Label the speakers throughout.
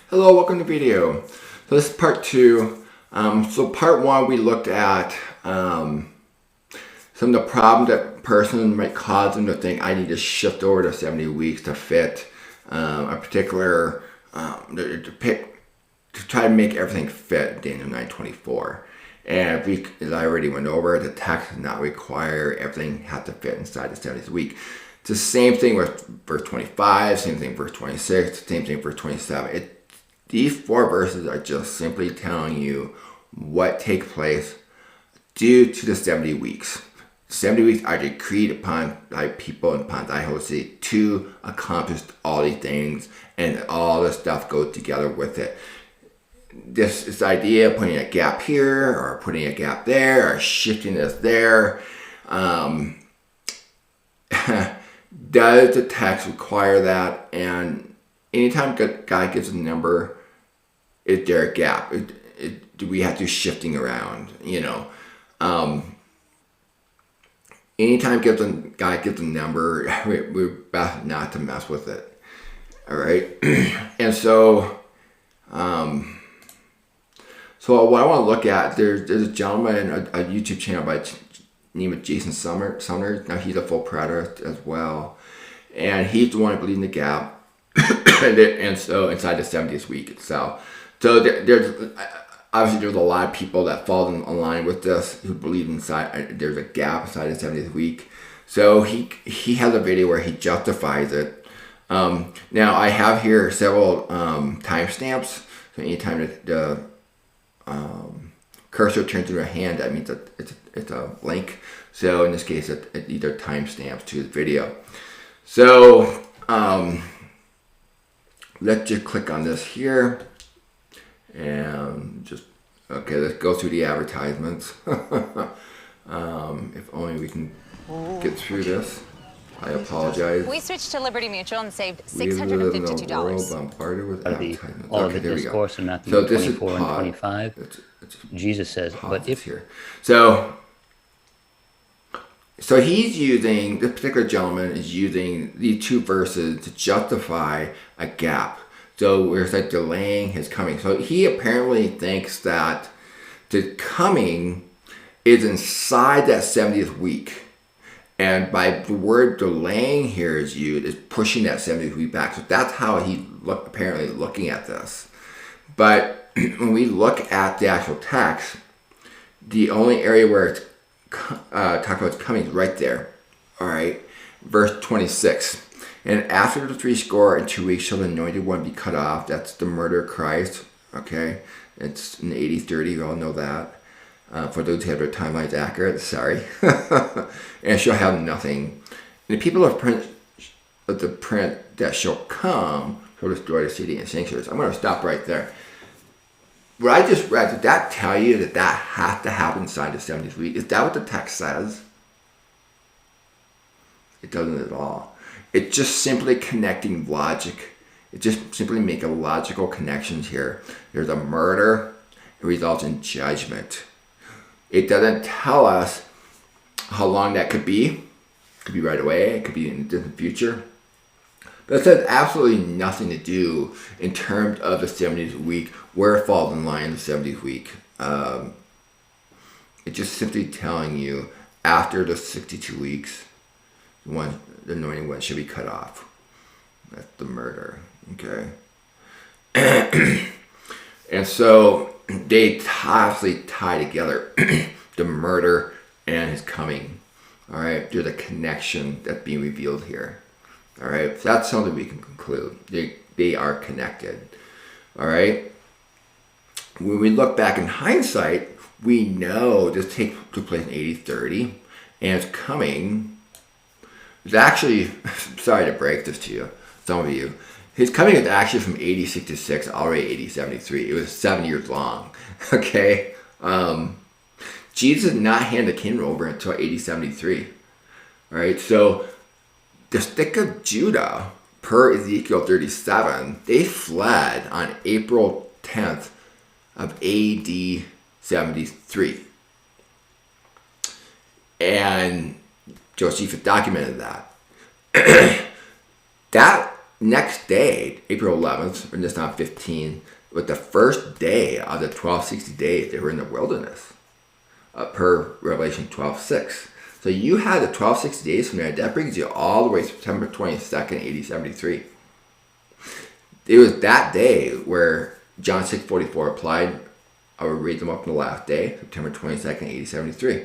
Speaker 1: Hello, welcome to the video. So this is part two. So part one, we looked at some of the problems that person might cause them to think I need to shift over to 70 weeks to fit a particular, to try to make everything fit Daniel 9:24. And we, as I already went over, the text does not require everything has to fit inside the 70th week. It's the same thing with verse 25, same thing verse 26, same thing verse 27. These four verses are just simply telling you what takes place due to the 70 weeks. 70 weeks are decreed upon thy people and upon thy host city to accomplish all these things, and all this stuff goes together with it. This idea of putting a gap here or putting a gap there or shifting this there, does the text require that? And anytime God gives a number, is there a gap? Do we have to shifting around? Anytime God gives a number, we're best not to mess with it. All right, and so what I want to look at, there's a gentleman, a YouTube channel by the name of Jason Sumner. Now he's a full preterist as well, and he's the one who believes in the gap, and so inside the 70th week itself. So there's obviously a lot of people that fall in line with this who believe there's a gap inside the 70th week. So he has a video where he justifies it. Now I have here several timestamps. So anytime the cursor turns into a hand, that means that it's a link. So in this case, these are timestamps to the video. So let's just click on this here. And just, okay, let's go through the advertisements. If only we can get through this. I apologize.
Speaker 2: We switched to Liberty Mutual and saved $652.
Speaker 1: Bombarded with advertisements.
Speaker 3: All of the discourse in Matthew 24 and 25. Jesus says, but if
Speaker 1: here. So he's using, this particular gentleman is using these two verses to justify a gap. So we're like delaying his coming. So he apparently thinks that the coming is inside that 70th week. And by the word delaying here is used, is pushing that 70th week back. So that's how he's apparently looking at this. But when we look at the actual text, the only area where it's talking about it's coming is right there. All right, verse 26. And after the 62 weeks shall the anointed one be cut off. That's the murder of Christ. Okay, it's an 80-30. We all know that. For those who have their timelines accurate, sorry. And shall have nothing. And the people of the prince that shall come shall destroy the city and sanctuaries. I'm going to stop right there. What I just read, did that tell you that has to happen inside the 70th week? Is that what the text says? It doesn't at all. It's just simply connecting logic. It just simply making logical connections here. There's a murder. It results in judgment. It doesn't tell us how long that could be. It could be right away. It could be in the distant future. But it has absolutely nothing to do in terms of the 70th week, where it falls in line in the 70th week. It's just simply telling you after the 62 weeks, the anointing one should be cut off. That's the murder. Okay. And so they obviously tie together the murder and his coming. All right. There's a connection that's being revealed here. All right. So that's something we can conclude. They are connected. All right. When we look back in hindsight, we know this took place in 80-30, and it's coming. It's actually, sorry to break this to you, some of you. His coming is actually from 80-66 already 80-73. It was 7 years long. Okay? Jesus did not hand the kingdom over until 80-73. Alright, so the stick of Judah, per Ezekiel 37, they fled on April 10th of AD 73. And Josephus documented that. That next day, April 11th, or just not 15, was the first day of the 1260 days they were in the wilderness, per Revelation 12:6. So you had the 1260 days from there. That brings you all the way to September 22nd, AD 73. It was that day where John 6:44 applied. I will read them up on the last day, September 22nd, AD 73.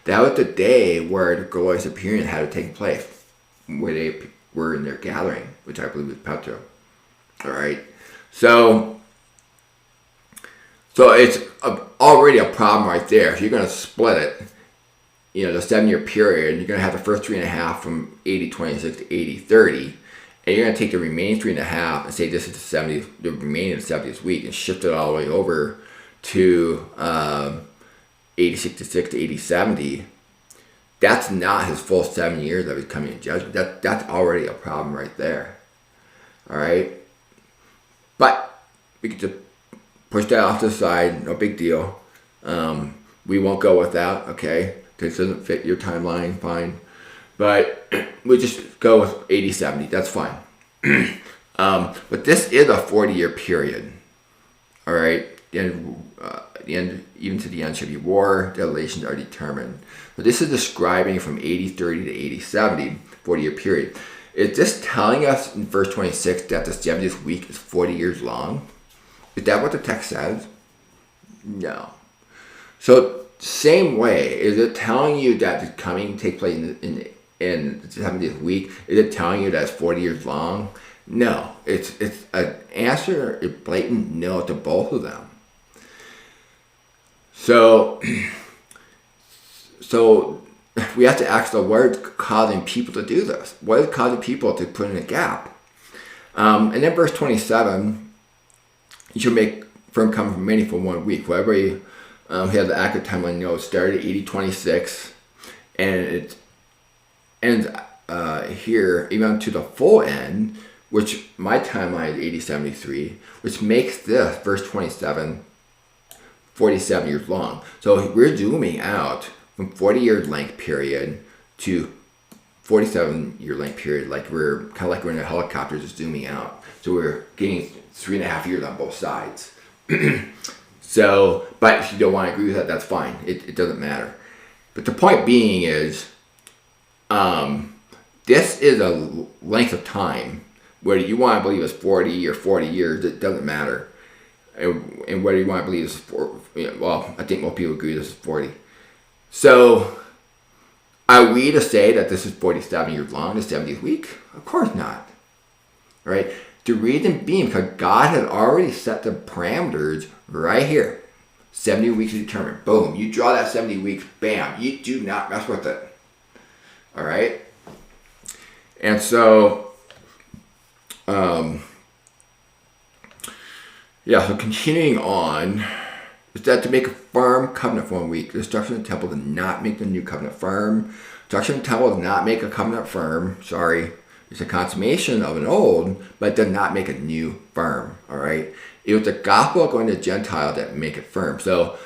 Speaker 1: That was the day where the glorious appearing had to take place, where they were in their gathering, which I believe was Petra. All right, so it's already a problem right there. If you're going to split it, the 7-year period, you're going to have the first 3.5 from AD 26 to AD 30, and you're going to take the remaining 3.5 and say this is the remaining 70th week, and shift it all the way over to AD 66 to AD 70. That's not his full 7 years of his coming in judgment. That's already a problem right there. All right, but we can just push that off to the side. No big deal. We won't go with that. Okay, this doesn't fit your timeline. Fine, but we just go with AD 70. That's fine. But this is a 40-year period. All right. The end, even to the end shall be war, the relations are determined. But this is describing from AD 30 to AD 70, 40-year period. Is this telling us in verse 26 that the 70th week is 40 years long? Is that what the text says? No. So, same way, is it telling you that the coming takes place in the 70th week? Is it telling you that it's 40 years long? No. It's an answer, a blatant no to both of them. So we have to ask the what's causing people to do this? What is causing people to put in a gap? And then verse 27, you should make firm come from many for 1 week. Whoever he has the accurate timeline knows started at AD 26, and it ends here even to the full end, which my timeline is AD 73, which makes this verse 27 47 years long. So we're zooming out from 40-year length period to 47-year length period, like we're in a helicopter just zooming out. So we're getting 3.5 years on both sides. So, but if you don't want to agree with that, that's fine. It doesn't matter. But the point being is, this is a length of time. Whether you want to believe it's 40 or 40 years, it doesn't matter. And whether you want to believe this is 40, well, I think most people agree this is 40. So, are we to say that this is 47 years long, the 70th week? Of course not. Right? The reason being because God had already set the parameters right here. 70 weeks to determine. Boom. You draw that 70 weeks, bam. You do not mess with it. All right? And so, so continuing on, is that to make a firm covenant for 1 week. The destruction of the temple did not make the new covenant firm. Destruction of the temple did not make a covenant firm. Sorry. It's a consummation of an old, but it did not make a new firm. All right? It was the gospel going to Gentiles that make it firm. So,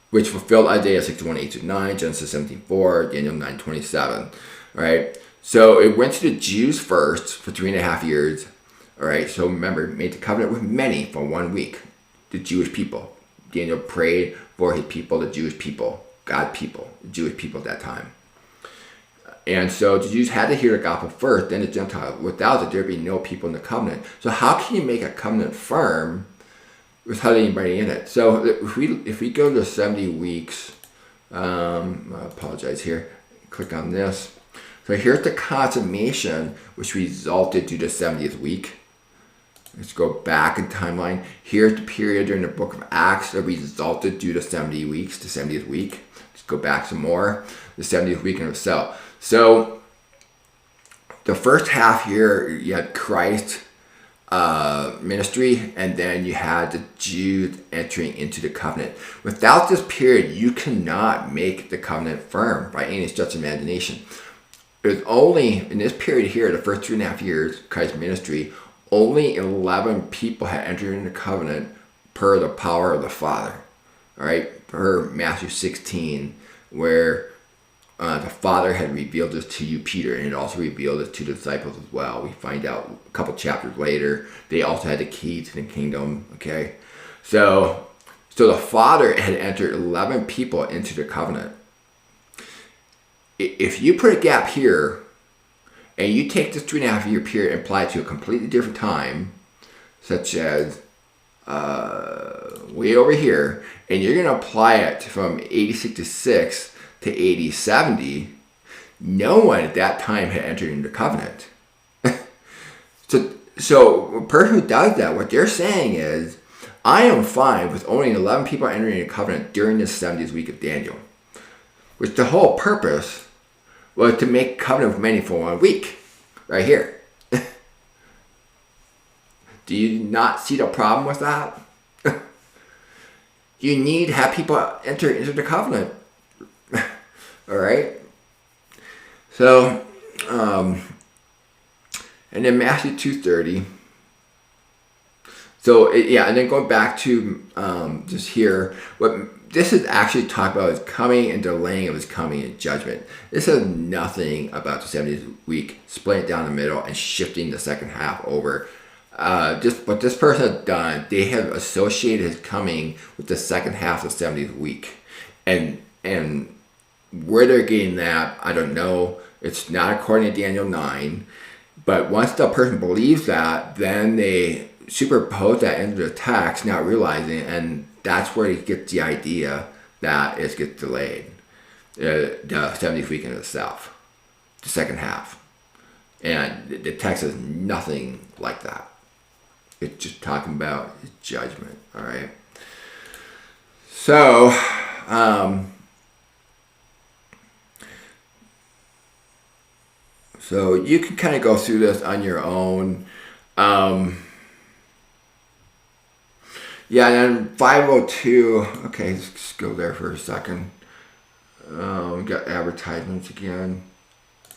Speaker 1: which fulfilled Isaiah 61:8-9, Genesis 17:4, Daniel 9:27. Right? So it went to the Jews first for 3.5 years. All right, so remember, made the covenant with many for 1 week, the Jewish people. Daniel prayed for his people, the Jewish people, God people, the Jewish people at that time. And so the Jews had to hear the gospel first, then the Gentiles. Without it, there'd be no people in the covenant. So how can you make a covenant firm without anybody in it? So if we go to 70 weeks, I apologize here, click on this. So here's the consummation, which resulted to the 70th week. Let's go back in timeline. Here's the period during the book of Acts that resulted due to 70 weeks, the 70th week. Let's go back some more. The 70th week in itself. So the first half here, you had Christ ministry, and then you had the Jews entering into the covenant. Without this period, you cannot make the covenant firm by any stretch of imagination. There's only, in this period here, the first 2.5 years, Christ's ministry, only 11 people had entered into the covenant per the power of the Father. All right, per Matthew 16, where the Father had revealed this to you, Peter, and it also revealed it to the disciples as well. We find out a couple chapters later, they also had the key to the kingdom, okay? So the Father had entered 11 people into the covenant. If you put a gap here, and you take this 3.5 year period and apply it to a completely different time, such as way over here, and you're going to apply it from 8066 to 8070, no one at that time had entered into the covenant. So a person who does that, what they're saying is, I am fine with only 11 people entering a covenant during this 70th week of Daniel, which the whole purpose was to make covenant with many for 1 week, right here. Do you not see the problem with that? You need to have people enter into the covenant. All right. So, and then Matthew 2:30. So and then going back to just here, what this is actually talking about is coming and delaying of his coming in judgment. This has nothing about the 70th week, splitting it down the middle and shifting the second half over. Just what this person has done, they have associated his coming with the second half of the 70th week, and where they're getting that, I don't know. It's not according to Daniel 9, but once the person believes that, then they superpose that into the text, not realizing, and that's where you get the idea that it gets delayed. The 70th week in itself, the second half, and the text is nothing like that. It's just talking about his judgment. All right. So, so you can kind of go through this on your own. Yeah, and then 502. Okay, let's just go there for a second. We got advertisements again.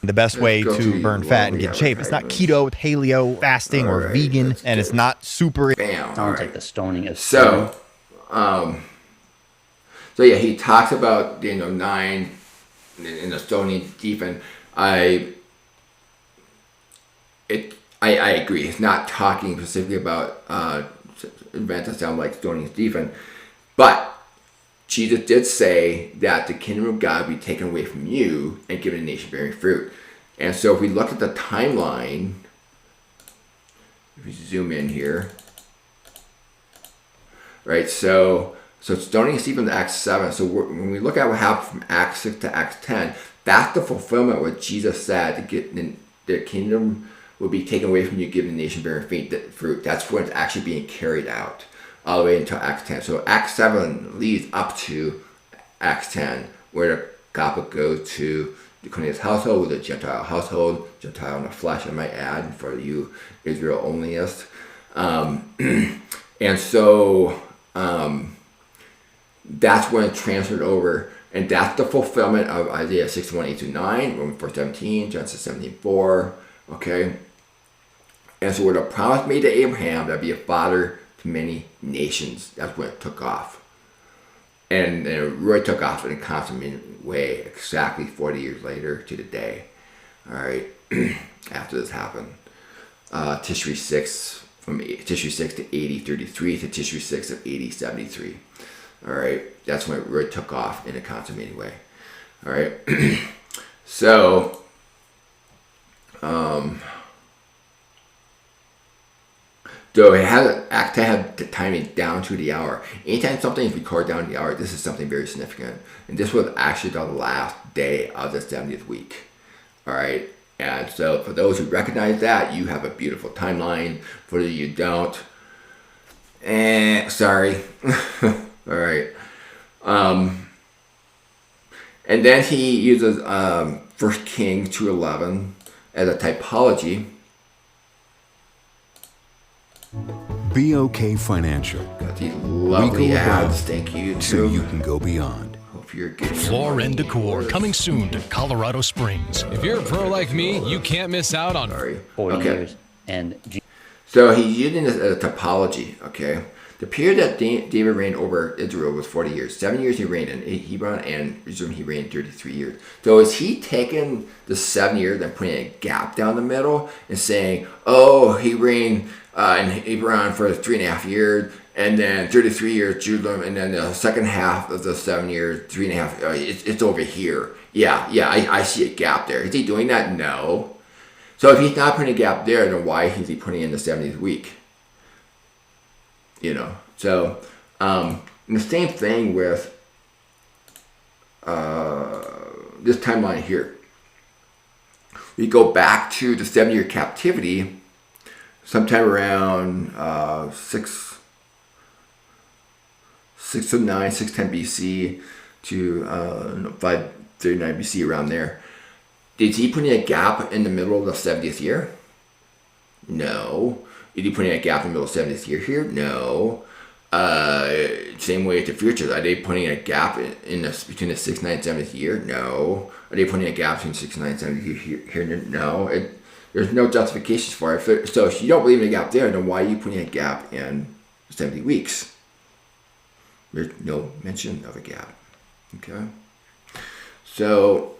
Speaker 4: The best way to burn fat and get shape. It's not keto, paleo, fasting, or vegan, and it's not super.
Speaker 1: Bam.
Speaker 3: Sounds like the stoning of
Speaker 1: so yeah, he talks about 9 in the stoning Stephen. I agree. He's not talking specifically about events that sound like stoning Stephen, but Jesus did say that the kingdom of God will be taken away from you and given a nation bearing fruit. And so if we look at the timeline, if we zoom in here, right, so stoning Stephen to Acts 7. So when we look at what happened from Acts 6 to Acts 10, that's the fulfillment of what Jesus said, to get the kingdom will be taken away from you, given the nation bearing fruit. That's when it's actually being carried out all the way until Acts 10. So Acts 7 leads up to Acts 10, where the gospel goes to the Cornelius household, with a Gentile household, Gentile in the flesh, I might add, for you Israel onlyists. And so that's when it transferred over, and that's the fulfillment of Isaiah 61:8-9, Romans 4:17, Genesis 17:4. Okay, and so with a promise made to Abraham that be a father to many nations, that's when it took off. And it really took off in a consummated way exactly 40 years later to the day. All right, after this happened. Tishri 6, from Tishri 6 to 80:33 to Tishri 6 of 80:73. All right, that's when it really took off in a consummated way. All right, so so it has to have the timing down to the hour. Anytime something is recorded down to the hour, this is something very significant. And this was actually the last day of the 70th week. All right. And so for those who recognize that, you have a beautiful timeline. For those you don't, sorry. All right. And then he uses 1 Kings 2:11 as a typology.
Speaker 5: BOK Financial.
Speaker 1: Got these lovely ads. Thank you.
Speaker 5: So you can go beyond.
Speaker 1: Hope you're getting
Speaker 6: Floor and Decor coming soon to Colorado Springs. If you're a pro like me, you can't miss out on
Speaker 3: 40 years. And
Speaker 1: so he's using this as a typology. Okay, The period that David reigned over Israel was 40 years. 7 years he reigned in Hebron, and Jerusalem he reigned 33 years. So is he taking the 7 years and putting a gap down the middle and saying, oh, he reigned in Hebron for 3.5 years, and then 33 years Jerusalem, and then the second half of the 7 years, 3.5, it's over here. Yeah, I see a gap there. Is he doing that? No. So if he's not putting a gap there, then why is he putting in the 70th week? So and the same thing with this timeline here. We go back to the 7-year captivity sometime around 609, 610 BC to 539 BC, around there. Is he putting a gap in the middle of the 70th year? No. Is he putting a gap in the middle of the 70th year here? No. Same way with the futures. Are they putting a gap between the 6th, 9th, 7th year? No. Are they putting a gap between 6th, 9th, 7th year here? No. There's no justifications for it. So if you don't believe in a gap there, then why are you putting a gap in 70 weeks? There's no mention of a gap. Okay. So,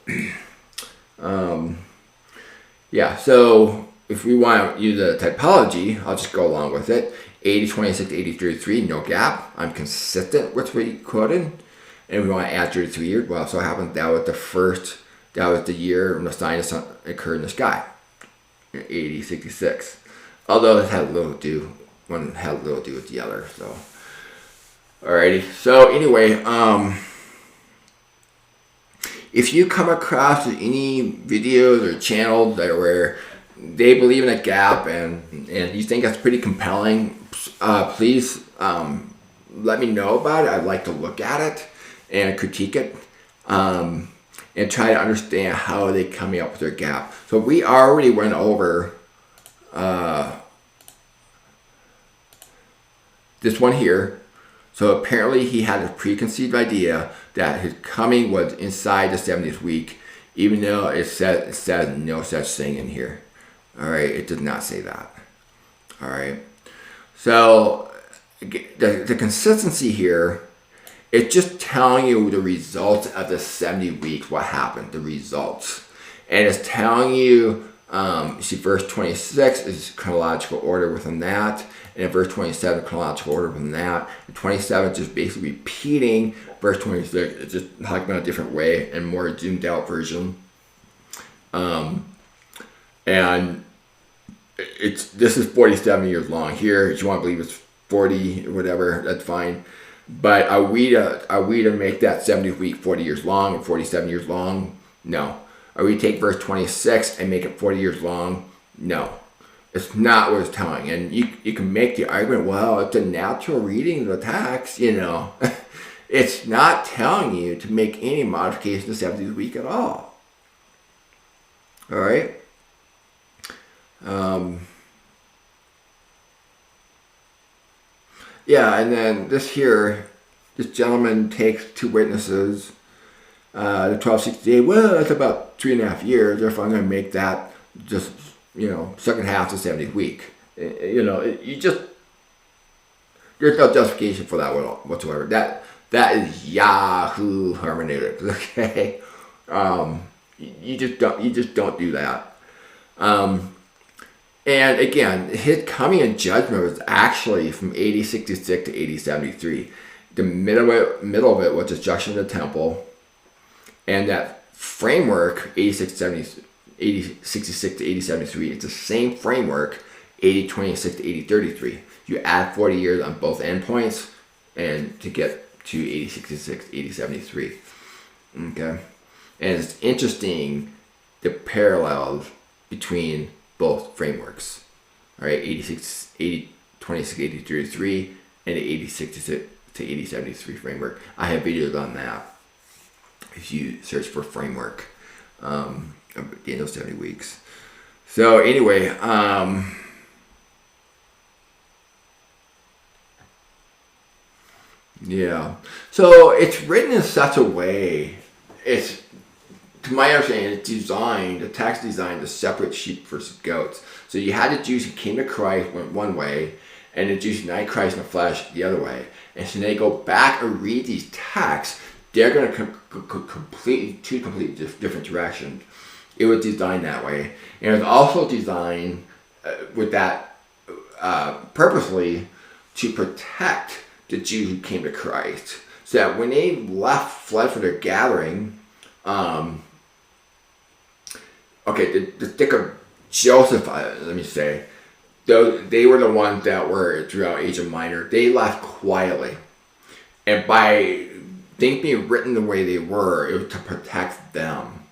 Speaker 1: so if we want to use a typology, I'll just go along with it. 80, 26, 80, 33, no gap. I'm consistent with what you quoted. And we want to add 33 years. Well, so it happens that was the year when the sign of the sun occurred in the sky. 80, 66. Although it had little to do, one had little to do with the other. So, alrighty. So anyway, if you come across any videos or channels that where they believe in a gap and you think that's pretty compelling, please let me know about it. I'd like to look at it and critique it and try to understand how they're coming up with their gap. So we already went over this one here. So apparently he had a preconceived idea that his coming was inside the 70th week, even though it says no such thing in here. All right, it does not say that. All right. So the consistency here, it's just telling you the results of the 70 weeks, what happened, the results. And it's telling you, see verse 26 is chronological order within that. And verse 27, chronological order within that. And 27 is just basically repeating verse 26. It's just talking about a different way and more zoomed out version. And this is 47 years long here. If you want to believe it's 40 or whatever, that's fine. But are we to make that 70th week 40 years long and 47 years long? No. Are we to take verse 26 and make it 40 years long? No. It's not what it's telling. And you can make the argument, well, it's a natural reading of the text, It's not telling you to make any modification to the 70th week at all. All right? And then this gentleman takes two witnesses, the 1268, well, that's about 3.5 years, therefore I'm going to make that just, second half of the 70th week. There's no justification for that whatsoever. That is Yahoo hermeneutics, okay? You just don't do that. And again, his coming in judgment was actually from 8066 to 8073. The middle of it was destruction of the temple, and that framework 8066 to 8073. It's the same framework 8026 to 8033. You add 40 years on both endpoints, and to get to 8066 to 8073. Okay, and it's interesting the parallels between both frameworks. All right, 8026 to 8033 and the 8066 to 8073 framework. I have videos on that if you search for framework in those 70 weeks. So anyway, so it's written in such a way, it's, to my understanding, the text designed to separate sheep versus goats. So you had the Jews who came to Christ went one way, and then Jesus denied Christ in the flesh the other way. And so they go back and read these texts, they're going to completely different directions. It was designed that way. And it was also designed with that purposely to protect the Jews who came to Christ. So that when they fled for their gathering, the stick of Joseph, let me say, though they were the ones that were throughout Asia Minor, they left quietly. And by things being written the way they were, it was to protect them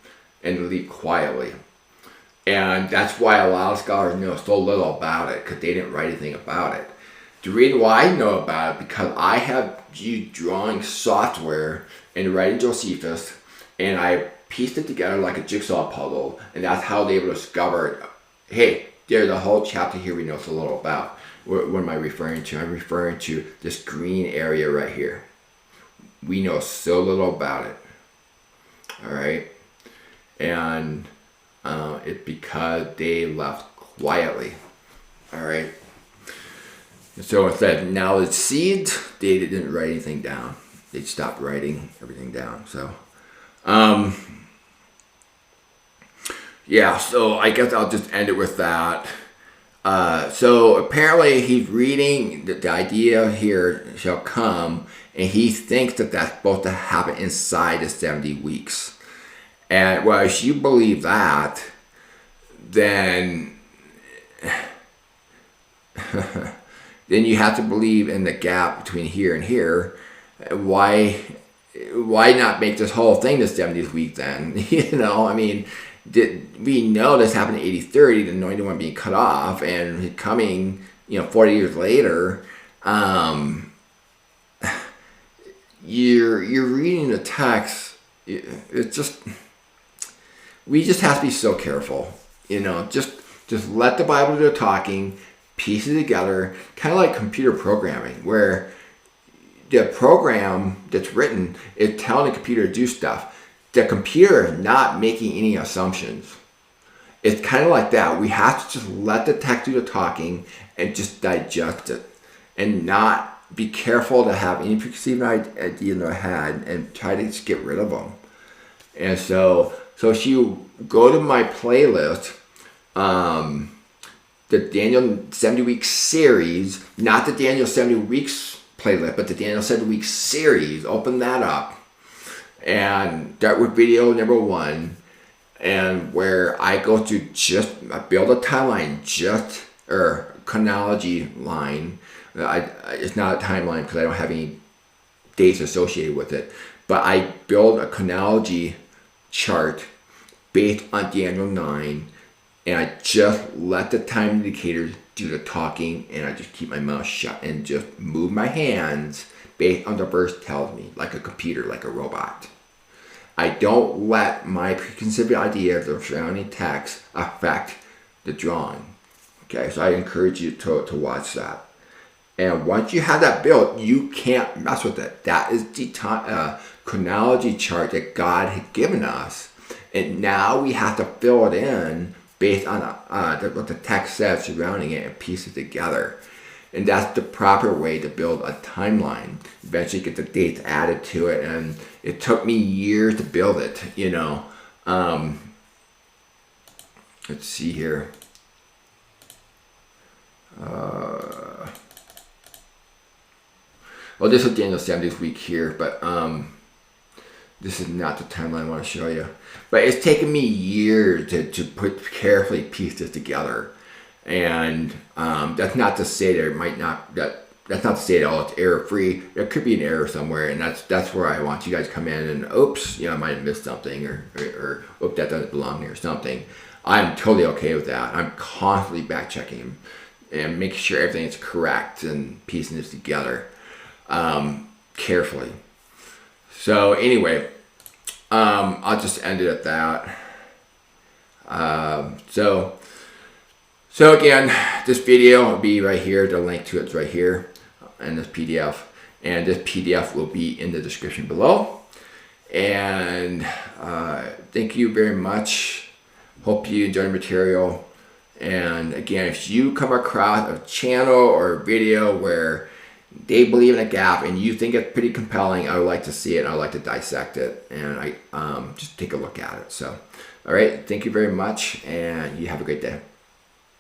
Speaker 1: and to leave quietly. And that's why a lot of scholars know so little about it, because they didn't write anything about it. The reason why I know about it, because I have used drawing software and writing Josephus, and I pieced it together like a jigsaw puzzle, and that's how they were discovered. Hey, there's a whole chapter here we know so little about. What am I referring to? I'm referring to this green area right here. We know so little about it. All right, and it's because they left quietly. All right. So instead, now it's seeds. They didn't write anything down. They stopped writing everything down. So, yeah. So I guess I'll just end it with that. So apparently he's reading the idea here shall come, and he thinks that that's supposed to happen inside the 70 weeks. And well, if you believe that, then then you have to believe in the gap between here and here. Why not make this whole thing the 70th week then? You know, I mean, we know this happened in 80-30, the anointed one being cut off, and coming, 40 years later. You're reading the text. It's just, we just have to be so careful. Just let the Bible do the talking. Piece it together, kind of like computer programming, where the program that's written is telling the computer to do stuff. The computer is not making any assumptions. It's kind of like that. We have to just let the text do the talking and just digest it, and not be careful to have any preconceived idea in their head and try to just get rid of them. And so if you go to my playlist, the Daniel 70 Week series, not the Daniel 70 Weeks playlist, but the Daniel 70 Week series, open that up and start with video number 1, and where I go through I build a timeline, or chronology line. It's not a timeline because I don't have any dates associated with it, but I build a chronology chart based on Daniel 9. And I just let the time indicators do the talking, and I just keep my mouth shut and just move my hands based on the verse tells me, like a computer, like a robot. I don't let my preconceived ideas of surrounding text affect the drawing. Okay, so I encourage you to watch that. And once you have that built, you can't mess with it. That is the chronology chart that God had given us. And now we have to fill it in based on what the text says surrounding it and piece it together. And that's the proper way to build a timeline. Eventually get the dates added to it, and it took me years to build it, Let's see here. Well, this is Daniel 70th week here, but this is not the timeline I want to show you. But it's taken me years to carefully piece this together. And that's not to say there might not, that's not to say that it's error free. There could be an error somewhere, and that's where I want you guys to come in and oops, I might have missed something, or oops, that doesn't belong here or something. I'm totally okay with that. I'm constantly back checking and making sure everything is correct and piecing this together carefully. So anyway, I'll just end it at that. So again, this video will be right here. The link to it's right here in this PDF. And this PDF will be in the description below. And thank you very much. Hope you enjoy the material. And again, if you come across a channel or a video where they believe in a gap and you think it's pretty compelling, I would like to see it. I would like to dissect it, and I just take a look at it. So, all right, thank you very much, and you have a great day.